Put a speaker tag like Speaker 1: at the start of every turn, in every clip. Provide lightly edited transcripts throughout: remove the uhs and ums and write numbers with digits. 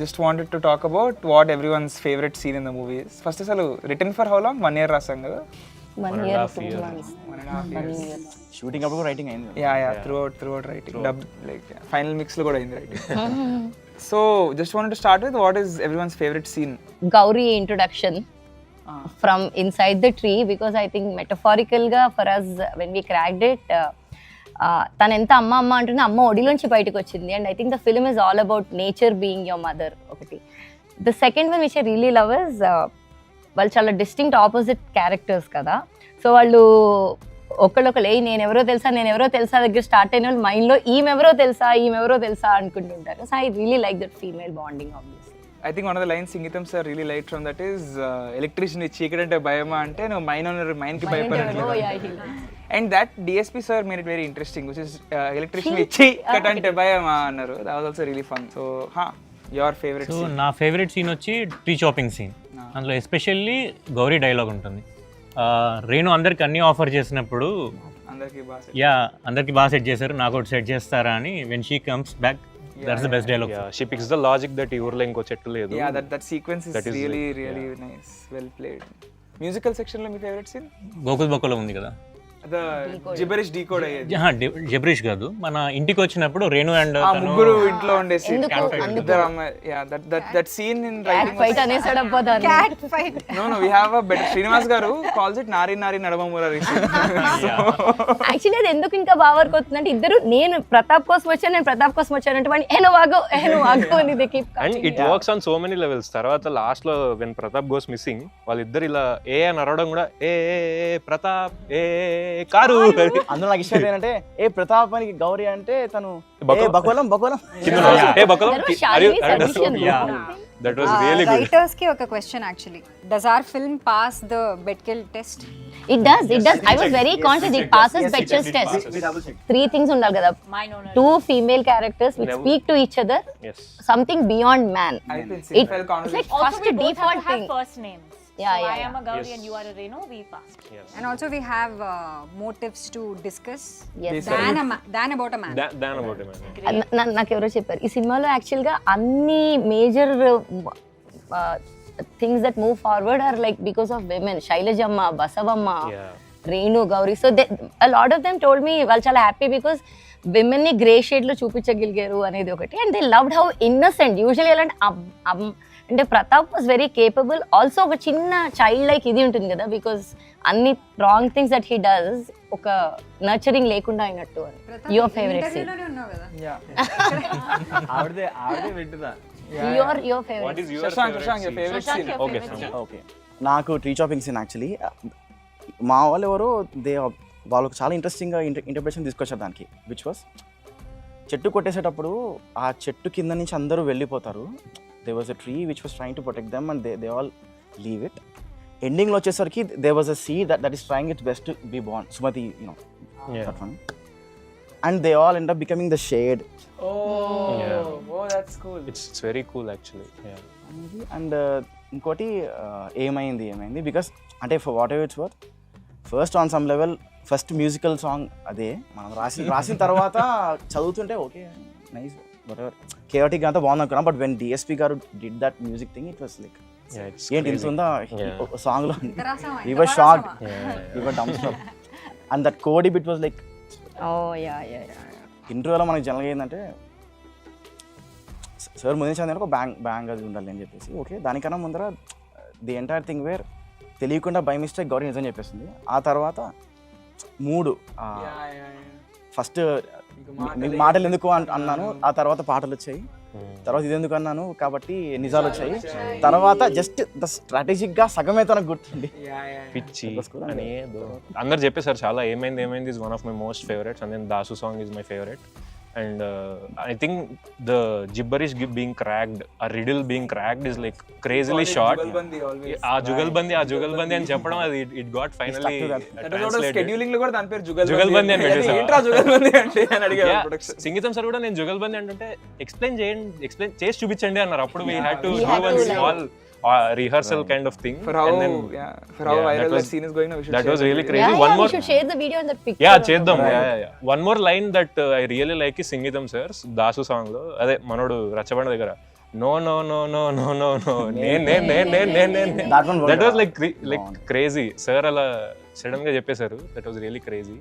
Speaker 1: Just wanted to talk about what everyone's favorite scene in the movie is. First is written for how long? 1 year rasam kada?
Speaker 2: 1 year, 2 months.
Speaker 1: 1.5 years.
Speaker 3: Shooting అప్పుడు writing అయింది.
Speaker 1: Yeah. Throughout writing. Dubbed, final mix lo kuda ayindi writing. So just wanted to start with what is everyone's favorite scene?
Speaker 2: Gauri introduction from inside the tree, because I think metaphorical ga for us when we cracked it, తను ఎంత అమ్మ అమ్మ అంటున్నా అమ్మ ఒడిలోంచి బయటకు వచ్చింది. And I think the film is all about nature being your mother ఒకటి. The second one which I really love is వాళ్ళు చాలా డిస్టింక్ట్ ఆపోజిట్ క్యారెక్టర్స్ కదా. సో వాళ్ళు ఒకళ్ళొకళ్ళు నేనెవరో తెలుసా దగ్గర స్టార్ట్ అయిన వాళ్ళు మైండ్లో ఈమెవరో తెలుసా అనుకుంటుంటారు. So I really like that female bonding obviously.
Speaker 1: I think one of the lines Singeetham sir really liked from that is electrician చీకటి అంటే భయమా అంటే నువ్వు మైండ్ కి భయపడట్లేదు. And that DSP sir made it very interesting, which is electrician చీకటి అంటే భయమా అన్నారు. That was also really fun. So your favorite scene?
Speaker 4: నా ఫేవరెట్ సీన్ వచ్చి ట్రీ చాపింగ్ సీన్. అందులో ఎస్పెషల్లీ గౌరీ డైలాగ్ ఉంటుంది. రేణు అందరికి అన్ని ఆఫర్ చేసినప్పుడు అందరికి బాగా సెట్ చేశారు, నాకు ఒకటి సెట్ చేస్తారా అని when she comes back, that's the best dialogue.
Speaker 5: Yeah, she picks the logic that ఈ ఊర్లో ఇంకో చెట్టు లేదు.
Speaker 1: Yeah, that sequence is really nice, well played. Musical section లో మీ ఫేవరెట్ సీన్?
Speaker 4: గోకుల్ బొక్కలో ఉంది కదా,
Speaker 1: the gibberish decode అయ్యేది.
Speaker 4: జిబ్రిష్ కాదు, మన ఇంటికి వచ్చినప్పుడు రేణు అండ్
Speaker 1: ముగ్గురు ఇంట్లో ఉండేసి that scene in writing
Speaker 2: fight అనేసాడు అబ్బా దాన్ని. Cat fight.
Speaker 1: No, we have a better. Srinivasa garu calls it nari nadamamurari.
Speaker 2: Actually అది ఎందుకు ఇంకా బాగా వర్క్ అవుతుందంటే ఇద్దరు నేను ప్రతాప్ కోసం వచ్చాను అంటే వాడిని ఏను వాగు అని they keep
Speaker 5: and it works on so many levels. తర్వాత లాస్ట్ లో when ప్రతాప్ goes missing, వాళ్ళిద్దరు ఇలా ఏ అని అరవడం కూడా ఏ ప్రతాప్ ఏ కారు.
Speaker 3: అందులో నాకు ఇష్టం ఏంటంటే ఏ ప్రతాప్ అని గౌరీ అంటే తను బకోలం
Speaker 5: that was really good.
Speaker 6: Writers ki oka question actually, does our film pass the Bechdel test?
Speaker 2: It does. I was very conscious it passes Bechdel test. 3 things undal kada. 2 female characters which speak to each other.
Speaker 5: Yes,
Speaker 2: something beyond man.
Speaker 1: It's
Speaker 2: like first default thing.
Speaker 7: First names.
Speaker 2: Yeah.
Speaker 7: I am a Gauri and you are a Renu. We passed.
Speaker 5: yes.
Speaker 6: And also we have motives to discuss.
Speaker 2: Yes.
Speaker 6: Than about a man.
Speaker 5: Than about a man.
Speaker 2: నాకు ఎవరో చెప్పారు ఈ సినిమాలో యాక్చువల్గా అన్ని major things that move forward are like because of women. Sailajamma, Basavamma, Renu, Gauri. So a lot of them told me వాళ్ళు చాలా happy because women ని గ్రే షేడ్ లో చూపించగలిగారు అనేది ఒకటి. And they loved how innocent. Usually అలాంటి అంటే Pratap was very capable. Also ఒక చిన్న చైల్డ్ లైక్ ఇది ఉంటుంది కదా, బికాస్ అన్ని wrong things that he does ఒక నర్చరింగ్ లేకుండా అయినట్టు. Your favourite scene? Your favourite?
Speaker 5: What is your
Speaker 1: Shashank, your favorite scene?
Speaker 3: Okay, నాకు ట్రీ చాపింగ్ సీన్ యాక్చువల్లీ మా వాళ్ళు ఎవరో వాళ్ళకు చాలా ఇంట్రెస్టింగ్గా ఇంటర్ప్రిటేషన్ తీసుకొచ్చారు దానికి, విచ్ వాస్ చెట్టు కొట్టేసేటప్పుడు ఆ చెట్టు కింద నుంచి అందరూ వెళ్ళిపోతారు. there was a tree which was trying to protect them and they all leave it. Ending lo vachesariki there was a seed that is trying its best to be born. Sumati, that one. And they all end up becoming the shade.
Speaker 1: Oh, that's cool.
Speaker 5: It's very cool actually. Yeah.
Speaker 3: And inkoti ఏమైంది because ante for whatever it's worth, first on some level first musical song అదే మనం రాసిన తర్వాత చదువుతుంటే okay nice whatever chaotic అంతా బాగుంది అనుకున్నా. But when DSP గారు did that music thing it was like ఏంటి ఇంత ఉందా సాంగ్ లో. we were shocked, we were dumbstruck. and that Cody bit was like ఇంటర్వ్యూలో మనకి జనరల్గా ఏంటంటే సార్ ముందు చదివిన ఒక బ్యాంగ్ అది ఉండాలి అని చెప్పేసి ఓకే, దానికన్నా ముందర ది ఎంటైర్ థింగ్ వేర్ తెలియకుండా బై మిస్టేక్ గౌరీ నిజం చెప్పేసింది. ఆ తర్వాత మూడు ఫస్ట్ మాటలు ఎందుకు అన్నాను, ఆ తర్వాత పాటలు వచ్చాయి, తర్వాత ఇది ఎందుకు అన్నాను కాబట్టి నిజాలు వచ్చాయి, తర్వాత జస్ట్ ద స్ట్రాటజిక్ గా సగమే తనకు గుర్తుంది.
Speaker 5: పిచ్చి అని అందరు చెప్పేసారు చాలా. ఏమైంది is one of my most favourites and then Dasu song is my favourite. And I think the gibberish being cracked, a riddle being cracked is like crazily short. ఆ జుగల్బంది అని చెప్పడం అది it got finally translated.
Speaker 1: Scheduling లో కూడా దాని పేరు
Speaker 5: జుగల్బంది అని పెట్టేశారు.
Speaker 1: ఏంట్రా జుగల్బంది అంటే అని అడిగారు ప్రొడక్షన్.
Speaker 5: సంగీతం సార్ కూడా నేను జుగల్బంది అంటుంటే ఎక్స్ప్లెయిన్ చేసి చూపించండి అన్నారు. అప్పుడు we had to do one small rehearsal kind of thing.
Speaker 1: For how viral that scene is going now, we should
Speaker 5: that was really crazy.
Speaker 2: Yeah,
Speaker 5: one more,
Speaker 2: we should share the video and the picture.
Speaker 5: Yeah, చేద్దాం. One more line that I really like is Singeetham sir's Dasu song లో, అదే మనోడు రచ్చబండ దగ్గర no, నేను
Speaker 3: That one
Speaker 5: that was
Speaker 3: worked.
Speaker 5: like crazy. Sir అలా sudden గా చెప్పేశారు. That was really crazy.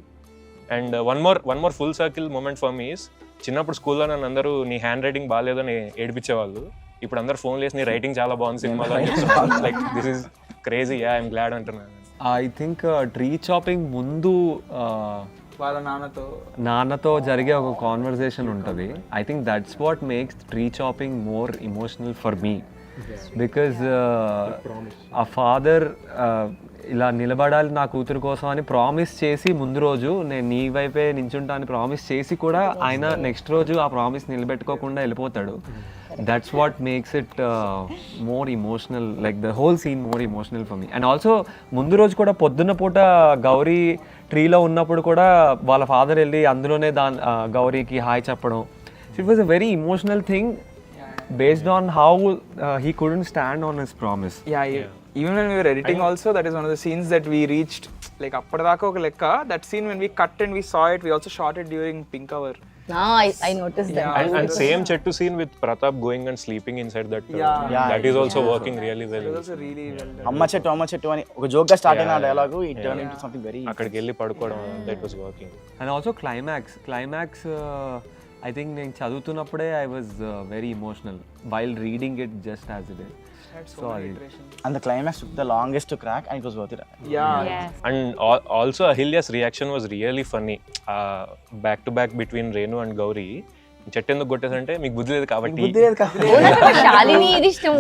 Speaker 5: And one more full circle moment for me is చిన్నప్పుడు స్కూల్లో నన్ను అందరూ నీ హ్యాండ్ రైటింగ్ బాగాలేదని ఏడిపించేవాళ్ళు. ఇప్పుడు అందరు ఫోన్ చేసి నీ రైటింగ్ చాలా బాగుంది సినిమాలో అని చెప్తున్నారు. Like this is crazy. Yeah I'm glad అంటున్నాను.
Speaker 8: ఐ థింక్ ట్రీ చాపింగ్ ముందు
Speaker 1: వాళ్ళ
Speaker 8: నాన్నతో జరిగే ఒక కాన్వర్జేషన్ ఉంటుంది. I think that's what makes tree chopping more emotional for me, because ఆ ఫాదర్ ఇలా నిలబడాలి నా కూతురు కోసం అని ప్రామిస్ చేసి ముందు రోజు నేను నీ వైపే నించుంటా అని ప్రామిస్ చేసి కూడా ఆయన నెక్స్ట్ రోజు ఆ ప్రామిస్ నిలబెట్టుకోకుండా వెళ్ళిపోతాడు. That's what makes it more emotional, like the whole seen more emotional for me. And also ముందు రోజు కూడా పొద్దున్న పూట గౌరీ ట్రీలో ఉన్నప్పుడు కూడా వాళ్ళ ఫాదర్ వెళ్ళి అందులోనే గౌరీకి హాయ్ చెప్పడం. It was a very emotional thing based on how he couldn't stand on his promise.
Speaker 1: Even when we were editing also, that is one of the scenes that we reached, like appadaka oka lekka, that scene when we cut and we saw it, we also shot it during pink hour.
Speaker 2: I noticed that.
Speaker 5: And same Chettu scene with Pratap going and sleeping inside that. That is also working really well.
Speaker 1: It was also really well done.
Speaker 3: అమ్మ చెట్టు అని ఒక joke గా start అయిన dialogue it turn into something very.
Speaker 5: అక్కడికి వెళ్ళి పడుకోవడం, that was working.
Speaker 8: And also climax I think నేను చదువుతున్నప్పుడే I was very emotional while reading it just as it is.
Speaker 1: So
Speaker 3: and the climax took the longest to crack and it was worth it.
Speaker 7: Yes.
Speaker 5: And also Ahilya's reaction was really funny. Back to back between Renu and Gauri. చెట్టు ఎందుకు కొట్టేసంటే మీకు బుద్ధి లేదు కాబట్టి.
Speaker 2: శాలిని ఇది ఇష్టం.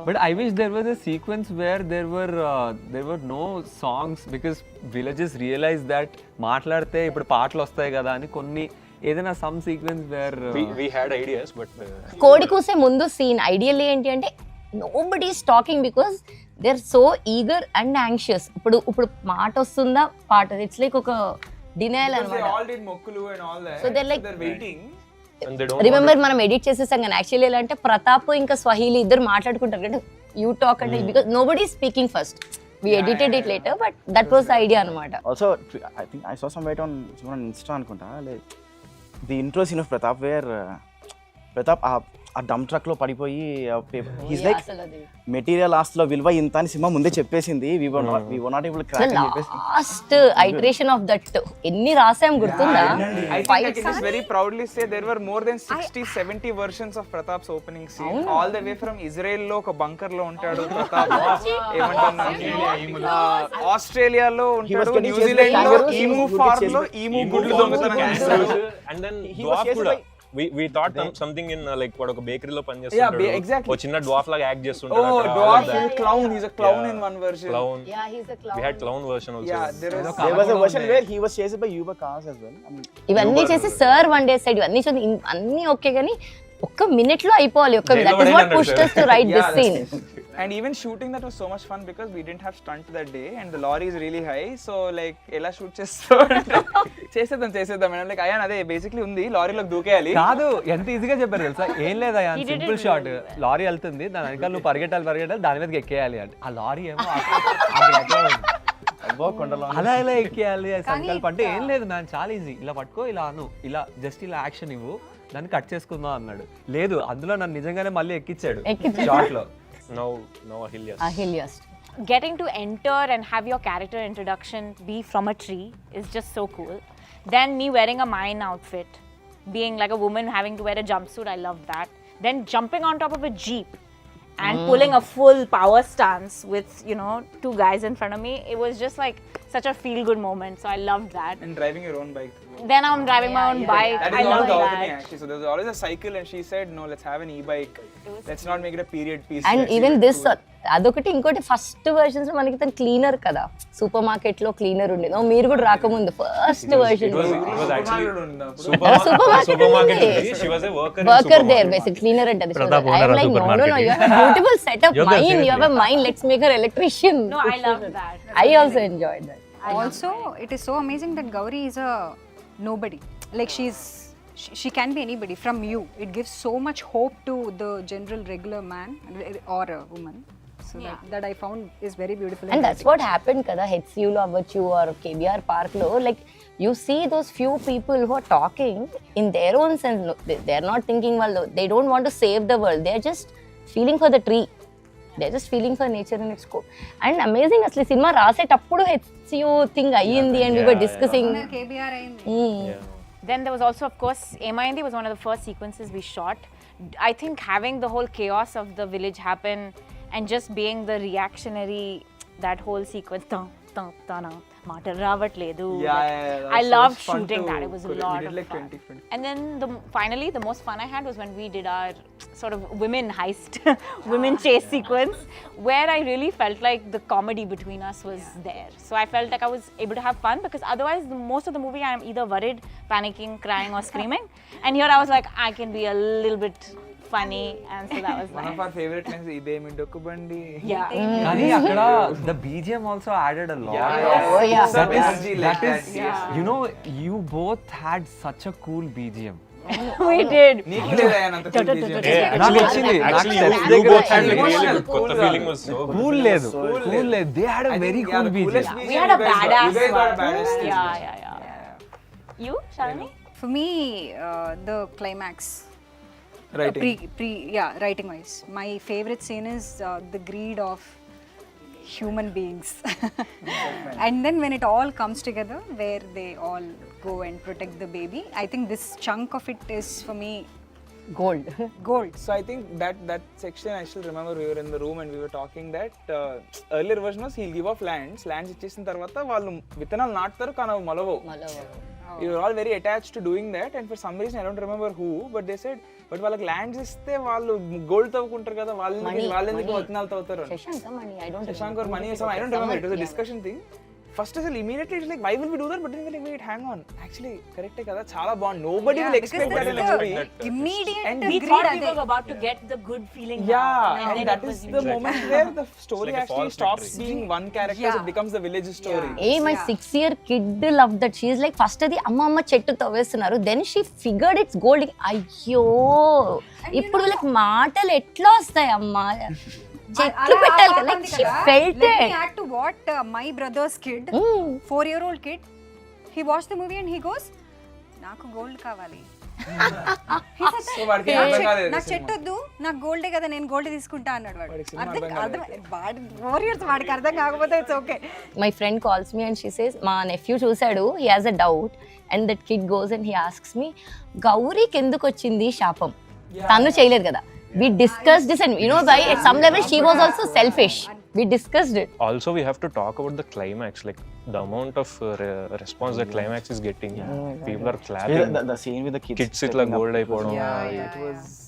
Speaker 8: But I wish there was a sequence where there were no songs, because villages realized that మాట్లాడితే ఇప్పుడు పాటలు వస్తాయి కదా అని కొన్ని ఏదైనా some sequence where
Speaker 5: we had ideas but
Speaker 2: కోడి కూసే ముందు సీన్ ఐడియల్ ఏంటి అంటే nobody is talking because they are so eager and anxious. ఇప్పుడు మాట వస్తుందా పాట, ఇట్స్ లైక్ ఒక డినైల్
Speaker 1: they
Speaker 2: అన్నమాట.
Speaker 1: all did mokkulu and all that.
Speaker 2: So they're like-
Speaker 1: they're waiting.
Speaker 5: and they don't
Speaker 2: remember మనం edit చేసేసాం కానీ యాక్చువల్లీ ఎలా అంటే ప్రతాప్ ఇంకా స్వహీలి ఇద్దరు మాట్లాడుకుంటారు అంటే యూ టాక్ అంటే because nobody is speaking first. We edited it later, but that was the idea అన్నమాట.
Speaker 3: Also I think I saw some weight on Insta అనుకుంటా, like the intro scene of Pratap where Pratap ఆ dump truck లో పడిపోయి he's like material ఆస్తిలో విలువ ఇంత అని cinema ముందే చెప్పేసింది. we were not able to crack అని చెప్పేసి
Speaker 2: లాస్ట్ ఐటరేషన్ ఆఫ్ దట్ ఎన్ని రాసాం గుర్తుందా?
Speaker 1: I think I can just very proudly say there were more than 60-70 versions of Pratap's opening scene. All the way from Israel లో ఒక bunker లో ఉంటాడు Pratap, ఆస్ట్రేలియాలో ఉంటాడు, న్యూజిలాండ్ లో ఈము ఫార్మ్ లో ఈము గుడ్లు దొంగతనం చేస్తాడు.
Speaker 5: and then dwarf kuda we thought something in like what ఒక బేకరీ లో పని చేస్తుంటాడు.
Speaker 1: exactly.
Speaker 5: ఓ చిన్న dwarf లాగా యాక్ట్ చేస్తుంటాడు.
Speaker 1: Oh, dwarf is a clown. He's a clown in one version.
Speaker 5: Clown.
Speaker 2: Yeah, he's a clown.
Speaker 5: We had clown version also.
Speaker 1: Yeah, there
Speaker 3: was a version where he was chased by Uber cars as well. I mean,
Speaker 2: ఇవన్నీ చేసి sir one day side ఇవన్నీ చూసి అన్నీ okay కానీ ఒక్క minute లో అయిపోవాలి. That is what pushed us to write this scene.
Speaker 1: And even shooting that was so much fun because we didn't have stunt that day and the lorry is really high, so like ఎలా shoot చేసేద్దాం madam, like ion అదే basically ఉంది, లారీలోకి దూకేయాలి.
Speaker 8: కాదు, ఎంత ఈజీగా చెప్పారు తెలుసా? ఏం లేదా సింపుల్ షాట్, లారీ వెళ్తుంది దాని వెనకాల నువ్వు పరిగెట్టాలి దాని మీదకి ఎక్కేయాలి అంటే ఆ లారీ ఏమో అలా ఇలా ఎక్కేయాలి. సంకల్ప్ అంటే ఏం లేదు మ్యాన్, చాలా ఈజీ, ఇలా పట్టుకో, ఇలా అను, ఇలా జస్ట్ ఇలా యాక్షన్ ఇవ్వు, దాన్ని కట్ చేసుకుందాం అన్నాడు. లేదు అందులో నన్ను నిజంగానే మళ్ళీ ఎక్కించాడు షాట్ లో.
Speaker 5: Now
Speaker 2: Ahilya.
Speaker 7: Getting to enter and have your character introduction be from a tree is just so cool. Then me wearing a mine outfit, being like a woman having to wear a jumpsuit, I love that. Then jumping on top of a jeep and pulling a full power stance with, you know, two guys in front of me, it was just like such a feel good moment, so I loved that.
Speaker 1: And driving your own bike.
Speaker 7: Then I'm driving my own bike.
Speaker 1: That
Speaker 7: I
Speaker 1: is all
Speaker 7: love
Speaker 1: Gautami
Speaker 7: that.
Speaker 1: actually. So there was always a cycle and she said no, let's have an e-bike, let's not make it a period piece.
Speaker 2: And
Speaker 1: Let's
Speaker 2: even
Speaker 1: make it
Speaker 2: this
Speaker 1: cool.
Speaker 2: అదొకటి. ఇంకోటి first versions లో మనకి తను cleaner కదా, super market లో cleaner ఉండేది. మీరు కూడా రాకముందు first version
Speaker 5: it was actually
Speaker 2: supermarket
Speaker 5: she was a worker
Speaker 2: worker there basic cleaner అంటే
Speaker 4: Pratap
Speaker 2: I
Speaker 4: owner
Speaker 2: am
Speaker 4: of
Speaker 2: like no
Speaker 4: supermarket.
Speaker 2: You have beautiful setup
Speaker 4: Yoga,
Speaker 2: mind, you
Speaker 4: seriously.
Speaker 2: Have a mind, let's make her electrician.
Speaker 7: No, I love that.
Speaker 2: I also enjoyed that.
Speaker 6: Also, it is so amazing that Gauri is a nobody. Like she can be anybody from you. It gives so much hope to the general regular man or a woman. So that I found is very beautiful.
Speaker 2: And that's what happened కదా, హెచ్సియూలో అవ్వచ్చు are KBR park లో, like you see those few people who are talking in their own sense. No, they're not thinking, well, they don't want to save the world. They're just feeling for the tree. They're just feeling for nature in its core. And amazing, asli cinema rasetappudu HCU thing ayyindi and we were discussing.
Speaker 6: KBR అయింది.
Speaker 7: Then there was also, of course, Emaindi was one of the first sequences we shot. I think having the whole chaos of the village happen and just being the reactionary, that whole sequence, Matar ravatledu. I loved shooting that. It was a lot of fun. And then finally, the most fun I had was when we did our sort of women heist, women chase sequence, where I really felt like the comedy between us was there. So I felt like I was able to have fun, because otherwise, most of the movie I am either worried, panicking, crying, or screaming. And here I was like, I can be a little bit funny, and so that was
Speaker 1: one
Speaker 7: nice.
Speaker 1: of our favorite lines, idemi dokubandi.
Speaker 7: Yeah.
Speaker 8: Kani akkada the BGM also added a lot.
Speaker 2: Oh yeah.
Speaker 1: Some energy like that.
Speaker 8: You know, you both had such a cool BGM.
Speaker 7: We did.
Speaker 1: నీకు లేదా అంత cool BGM?
Speaker 5: Actually, you both had like really good. Kotta feeling was so good.
Speaker 8: Cool లేదు. They had a very cool BGM.
Speaker 7: We had a badass
Speaker 1: You guys got a
Speaker 7: one.
Speaker 1: badass team.
Speaker 7: Yeah. You, Shalini?
Speaker 6: For me, the climax.
Speaker 1: Writing.
Speaker 6: Writing wise, my favorite scene is the greed of human beings. And then when it all comes together, where they all go and protect the baby, I think this chunk of it is for me gold.
Speaker 1: So I think that section, I still remember we were in the room and we were talking that earlier version was he'll give off lands ఇచ్చేసిన తర్వాత వాళ్ళు విత్తనాలు నాటుతారు కానీ అవి మొలవవు. We were all very attached to doing that, and for some reason I don't remember who, but they said, but వాళ్ళకి lands ఇస్తే వాళ్ళు గోల్డ్ తవ్వుకుంటారు కదా, వాళ్ళెందుకు విత్తనాలు తవ్వుతారు. Shashank or money or something, I don't remember. It was a discussion thing. First of all, immediately it's like, why will we do that? But then we're like, wait, hang on. Actually, correct kada, chala bond. Nobody will expect that in a movie.
Speaker 6: Immediate
Speaker 1: And
Speaker 7: We thought we were about to get the good feeling.
Speaker 1: Yeah, and that
Speaker 7: it
Speaker 1: is
Speaker 7: was
Speaker 1: the moment where the story
Speaker 5: like a
Speaker 1: actually
Speaker 5: false
Speaker 1: stops
Speaker 5: victory.
Speaker 1: being one character, it becomes the village story.
Speaker 2: Hey, my 6-year kid loved that. She is like, first అది అమ్మ చెట్టు తవ్వేస్తున్నారు, then she figured it's gold. అయ్యో, ఇప్పుడు వీళ్ళకి మాటలు ఎట్లా వస్తాయి అమ్మా, చెట్లు పెట్టాలి కదా. Like she felt
Speaker 6: Let me
Speaker 2: it.
Speaker 6: add to what my brother's kid, 4-year-old kid, he watched the movie and he goes, నాకు గోల్డ్ కావాలి.
Speaker 1: So వాడికి అర్థం కాలేదు
Speaker 6: నాకు చెట్టు వద్దు, నాకు గోల్డే కదా, నేను గోల్డ్ తీసుకుంటా అన్నాడు వాడు. అర్థం 4 years వాడికి అర్థం కాకపోతే it's okay.
Speaker 2: My friend calls me and she says, మా nephew చూసాడు, he has a doubt, and that kid goes and he asks me, గౌరీకి ఎందుకు వచ్చింది శాపం, తను చేయలేదు కదా. We discussed this, and you know, by at some level she was also selfish. We discussed it.
Speaker 5: Also, we have to talk about the climax, like the amount of response the climax is getting. People are clapping.
Speaker 3: The scene with the
Speaker 5: Kids itla gold అయిపోవడం.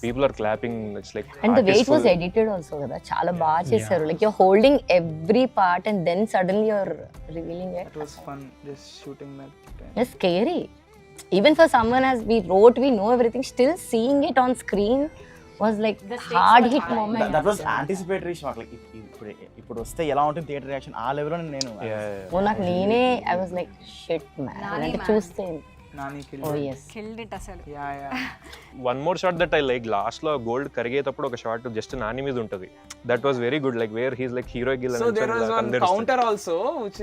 Speaker 5: People are clapping. It's like
Speaker 2: And the way it was edited also కదా, చాలా బాగా చేశారు. Like you're holding every part and then suddenly you're revealing it.
Speaker 1: It was fun just shooting that.
Speaker 2: It's scary. Even for someone as we wrote, we know everything, still seeing it on screen was like hard hit moment.
Speaker 3: That was anticipatory shock. Like ఇప్పుడు వస్తే ఎలా ఉంటుంది theatre reaction, ఆ లెవెల్లో నేను
Speaker 2: నాకు నేనే I was like shit man, అంటే చూస్తే
Speaker 1: Nani killed
Speaker 2: oh
Speaker 1: it.
Speaker 2: yes,
Speaker 6: Killed it అసలు.
Speaker 1: Yeah.
Speaker 5: one more shot that I like, last లో గోల్డ్ కరిగేటప్పుడు ఒక షాట్ జస్ట్ నాని మీద ఉంటది. That was very good, like where he's like hero Gill
Speaker 1: So there was one counter also, which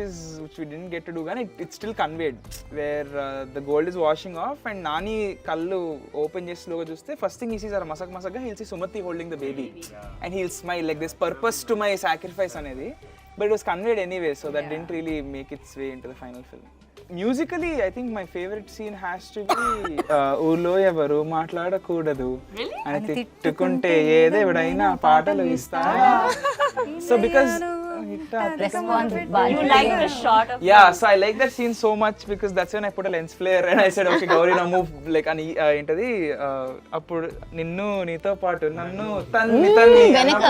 Speaker 1: we didn't get to do, but it's still conveyed, where the gold is washing off and Nani kallu open చేసి slow గా చూస్తే first thing he sees are masakga, he'll see Sumati holding the baby and he'll smile like this purpose to my sacrifice అనేది. But it was conveyed anyway, so that didn't really make its way into the final film. Musically, I think my favorite scene has to be ఊళ్ళో ఎవరు మాట్లాడకూడదు అని తిట్టుకుంటే ఏదేవిడైనా పాటలు ఇస్తారా. So because
Speaker 2: response
Speaker 7: You like the shot of
Speaker 1: so I like that scene so much because that's when I put a lens flare and I said, okay, Gauri, now move like ani ఏంటది అప్పుడు నిన్ను నీతో పాటు నన్ను తన్ని
Speaker 2: వెనక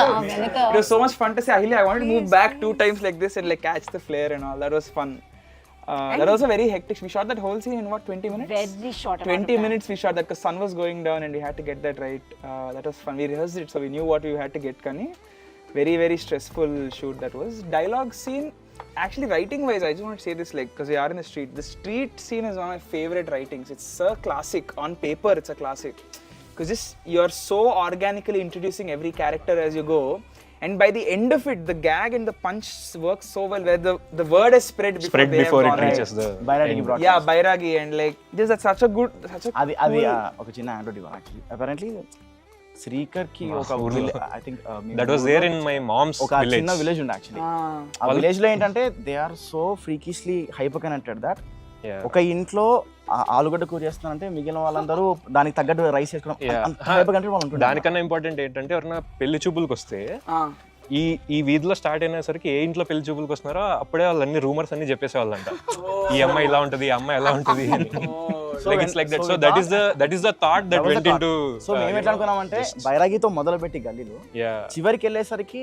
Speaker 1: it was so much fun to say Ahilya, I wanted to move back 2 times like this and like catch the flare and all. That was fun. That was a very hectic. We shot that whole scene in what, 20 minutes?
Speaker 7: very short.
Speaker 1: 20 minutes we shot that because sun was going down and we had to get that right. That was fun. We rehearsed it, so we knew what we had to get. Kani, very very stressful shoot that was. Dialogue scene, actually writing wise, I just want to say this, like, because we are in the street. The street scene is one of my favorite writings. It's a classic. On paper, it's a classic because you're so organically introducing every character as you go. And by the end of it, the gag and the punch works so well, where the word is spread
Speaker 5: before
Speaker 1: they
Speaker 5: it
Speaker 1: have gone,
Speaker 5: reaches the
Speaker 3: Bairagi
Speaker 5: end.
Speaker 1: Yeah, Bairagi, and like just that's such a good,
Speaker 3: అది ఒక చిన్న యాంటోడ్ ఇవ్వాలి actually. Apparently Srikar కి ఒక I think
Speaker 5: That was there in my mom's
Speaker 3: ఒక
Speaker 5: village.
Speaker 3: చిన్న village ఉంది actually. ఆ విలేజ్ లో ఏంటంటే they are so freakishly hyper connected that
Speaker 5: Yeah.
Speaker 3: ఒక ఇంట్లో ఆలుగడ్డ కూర చేస్తున్నారంటే మిగిలిన వాళ్ళందరూ దానికి తగ్గట్టు రైస్ చేసుకోవడం హైపర్ కనెక్టెడ్ వాళ్ళు ఉంటుంది.
Speaker 5: దానికన్నా ఇంపార్టెంట్ ఏంటంటే ఎవరైనా పెళ్లి చూపులకు వస్తే ఈ వీధిలో స్టార్ట్ అయినసరికి ఏ ఇంట్లో పెళ్లి చూపులకు వస్తున్నారో అప్పుడే వాళ్ళు అన్ని రూమర్స్ అన్ని చెప్పేసేవాళ్ళంట. ఈ అమ్మాయి ఇలా ఉంటది, ఈ అమ్మాయి ఎలా ఉంటది అని. Like it's like that. So that is the thought that went into.
Speaker 3: So మేము ఎట్లా అనుకున్నామంటే బైరాగితో మొదలు పెట్టి గల్లీలో
Speaker 5: Yeah.
Speaker 3: చివరికి వెళ్ళేసరికి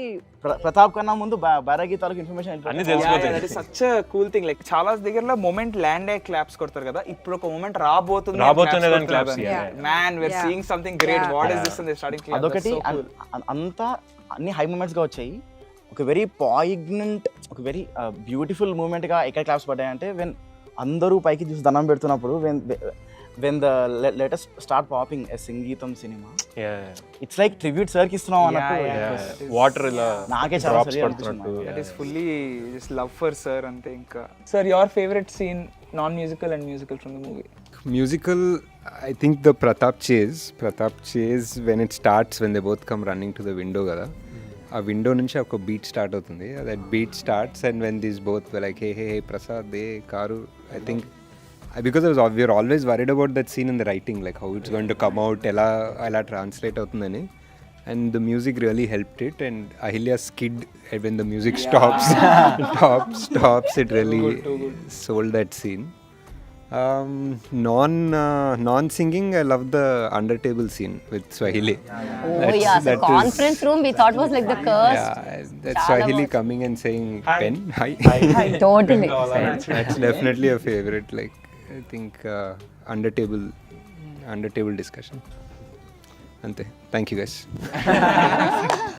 Speaker 3: ప్రతాప్ కన్నా ముందు బైరాగి తాలూకు ఇన్ఫర్మేషన్
Speaker 5: అన్ని తెలిసిపోతాయి.
Speaker 1: that is such a cool thing. Like చాలా దగ్గరలో మూమెంట్ ల్యాండ్ అయ్యే క్లాప్స్ కొడతారు కదా, ఇప్పుడు ఒక మూమెంట్ రాబోతుంది
Speaker 5: దాని claps.
Speaker 1: Man, we're seeing something great. What is this? And they're starting clap.
Speaker 3: అదొకటి అంతా అన్ని హై మూమెంట్స్ గా వచ్చాయి. ఒక వెరీ పాయిగ్నెంట్, ఒక వెరీ బ్యూటిఫుల్ మూమెంట్ గా ఎక్కడ క్లాప్స్ పడ్డాయంటే వెన్ అందరూ పైకి చూసి దండం పెడుతున్నప్పుడు when the latest start popping a సంగీతం సినిమా, ఇట్స్ లైక్ ట్రిబ్యూట్ సర్ కి ఇస్తున్నాం అన్నట్టు.
Speaker 5: వాటర్ ఇలా
Speaker 3: నాకే చాలా
Speaker 5: drops
Speaker 3: సరిగా
Speaker 5: పడుతున్నట్టు.
Speaker 1: That is fully just love for sir ante inka. Sir, your favorite scene, non-musical and musical from the movie?
Speaker 9: Musical, I think the Pratap chase when it starts, when they both come running to the window kada, ఆ window నుంచి ఒక beat start అవుతుంది. That beat starts and when these both like hey Prasad they car, I think because we're always worried about that scene in the writing, like how it's going to come out, ఎలా translate అవుతుందని. And the music really helped it. And Ahilya skid when the music stops it really sold that scene. Non-singing, I love the under table scene with Swahili.
Speaker 2: The conference room we thought was like the curse.
Speaker 9: Yeah, that's Swahili coming and saying pen. Hi.
Speaker 2: Totally.
Speaker 9: That's definitely a favorite. Like I think under table discussion. Ante. Thank you guys.